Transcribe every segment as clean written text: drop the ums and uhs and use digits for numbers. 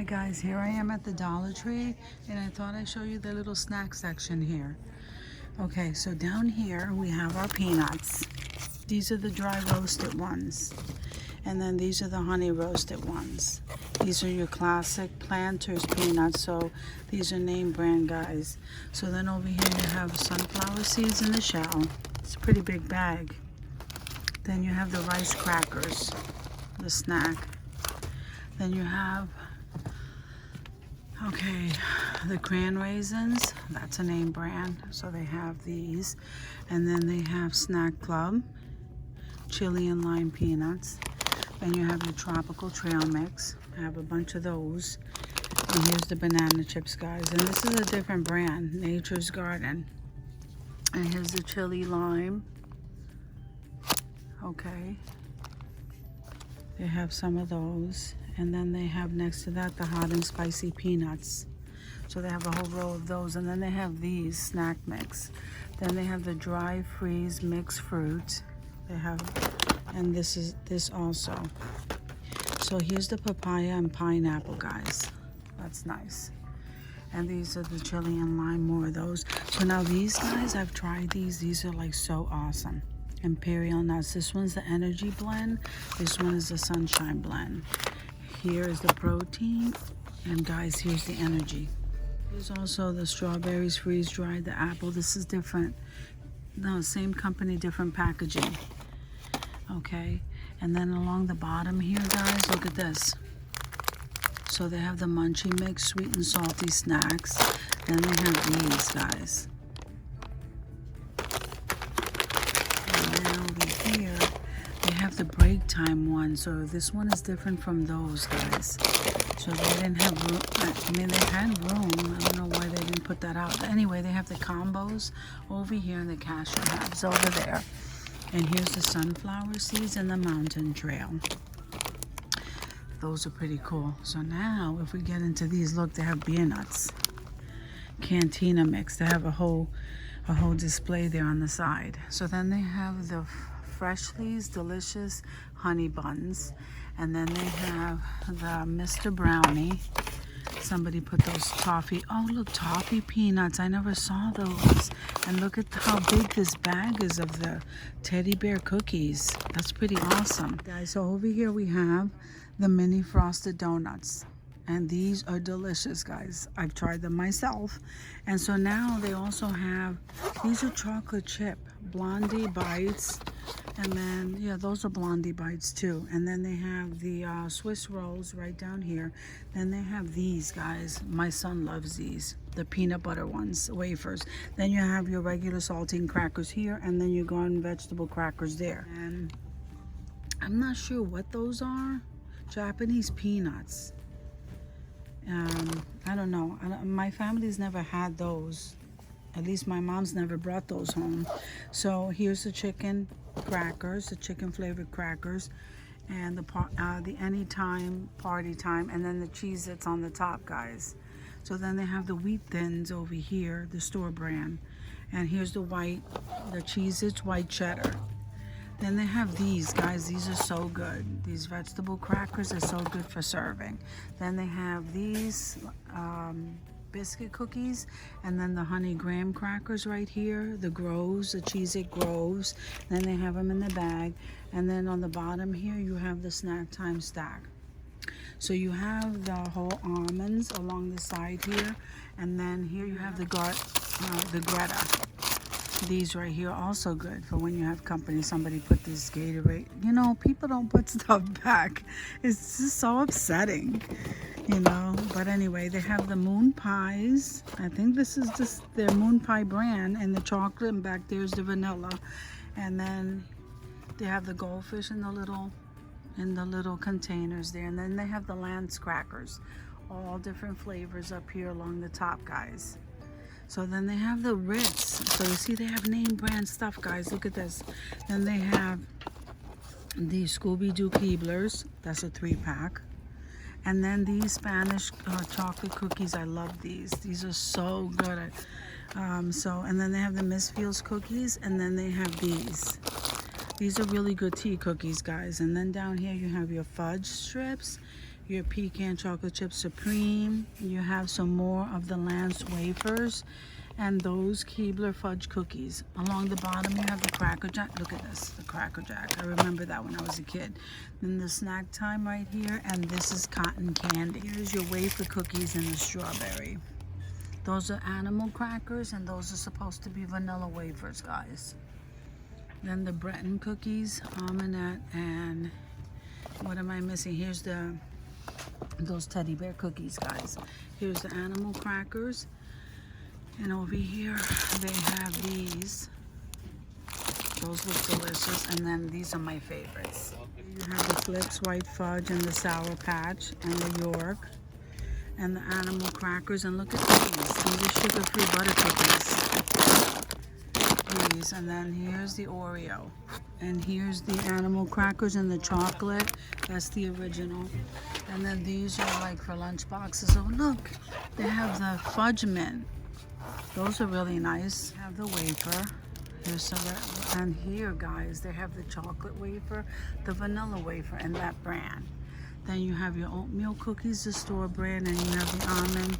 Hi guys, here I am at the Dollar Tree and I thought I'd show you the little snack section here. Okay, so down here we have our peanuts. These are the dry roasted ones. And then these are the honey roasted ones. These are your classic Planters peanuts, so these are name brand guys. So then over here you have sunflower seeds in the shell. It's a pretty big bag. Then you have the rice crackers, the snack. Then you have the cran raisins, that's a name brand, so they have these. And then they have Snack Club, chili and lime peanuts. Then you have your tropical trail mix. I have a bunch of those. And here's the banana chips, guys. And this is a different brand, Nature's Garden. And here's the chili lime. Okay. They have some of those. And then they have next to that the hot and spicy peanuts. So they have a whole row of those. And then they have these snack mix. Then they have the dry freeze mixed fruit. They have, and this also. So here's the papaya and pineapple, guys. That's nice. And these are the chili and lime, more of those. So now these guys, I've tried these. These are like so awesome. Imperial nuts. This one's the energy blend. This one is the sunshine blend. Here is the protein, and guys, here's the energy. Here's also the strawberries freeze-dried, the apple. This is different. No, same company, different packaging. Okay, and then along the bottom here, guys, look at this. So they have the munchie mix, sweet and salty snacks. And they have these, guys. And then over here, they have the break time one, so this one is different from those, guys. So they didn't have room. I mean, they had room. I don't know why they didn't put that out. Anyway, they have the combos over here and the cashew nibs over there. And here's the sunflower seeds and the mountain trail. Those are pretty cool. So now, if we get into these, look, they have beer nuts, cantina mix. They have a whole display there on the side. So then they have the Freshly's delicious honey buns, and then they have the Mr. Brownie. Somebody put those toffee. Oh, look, toffee peanuts. I never saw those. And look at how big this bag is of the teddy bear cookies. That's pretty awesome, guys. So over here we have the mini frosted donuts. And these are delicious, guys. I've tried them myself. And so now they also have, these are chocolate chip, Blondie Bites. And then, yeah, those are Blondie Bites too. And then they have the Swiss rolls right down here. Then they have these, guys. My son loves these, the peanut butter ones, wafers. Then you have your regular saltine crackers here. And then you go on vegetable crackers there. And I'm not sure what those are. Japanese peanuts. I don't know. My family's never had those. At least my mom's never brought those home. So here's the chicken crackers, the chicken flavored crackers, and the anytime party time, and then the Cheez-Its on the top, guys. So then they have the wheat thins over here, the store brand, and here's the Cheez-Its white cheddar. Then they have these, guys. These are so good. These vegetable crackers are so good for serving. Then they have these biscuit cookies, and then the honey graham crackers right here, the Groves, the Cheez-It Groves. Then they have them in the bag. And then on the bottom here, you have the snack time stack. So you have the whole almonds along the side here. And then here you have the Greta. These right here are also good for when you have company. Somebody put this Gatorade. You know, people don't put stuff back. It's just so upsetting, you know. But anyway, they have the moon pies. I think this is just their moon pie brand, and the chocolate, and back there's the vanilla. And then they have the goldfish in the little containers there. And then they have the Lance crackers, all different flavors up here along the top, guys. So then they have the Ritz. So you see they have name brand stuff, guys. Look at this. Then they have the Scooby-Doo Keeblers. That's a 3-pack. And then these Spanish chocolate cookies. I love these. These are so good. And then they have the Miss Fields cookies. And then they have these. These are really good tea cookies, guys. And then down here you have your fudge strips, your pecan chocolate chip supreme. You have some more of the Lance wafers and those Keebler fudge cookies. Along the bottom you have the Cracker Jack. Look at this, the Cracker Jack. I remember that when I was a kid. Then the snack time right here, and this is cotton candy. Here's your wafer cookies and the strawberry. Those are animal crackers, and those are supposed to be vanilla wafers, guys. Then the Breton cookies, almondette, and what am I missing? Here's those teddy bear cookies, guys. Here's the animal crackers. And over here, they have these. Those look delicious. And then these are my favorites. You have the Flips white fudge and the Sour Patch and the York and the animal crackers. And look at these. These are sugar-free butter cookies. These. And then here's the Oreo. And here's the animal crackers and the chocolate. That's the original. And then these are like for lunch boxes. Oh, look. They have the fudge mint. Those are really nice. Have the wafer. Here's some, and here, guys, they have the chocolate wafer, the vanilla wafer, and that brand. Then you have your oatmeal cookies, the store brand, and you have the almond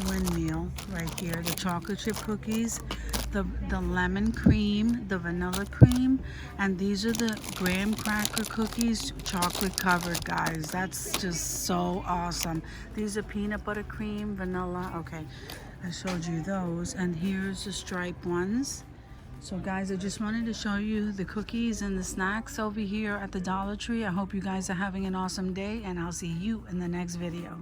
windmill right here. The chocolate chip cookies, the lemon cream, the vanilla cream, and these are the graham cracker cookies, chocolate covered, guys. That's just so awesome. These are peanut butter cream, vanilla. Okay, I showed you those, and here's the striped ones. So guys, I just wanted to show you the cookies and the snacks over here at the Dollar Tree. I hope you guys are having an awesome day, and I'll see you in the next video.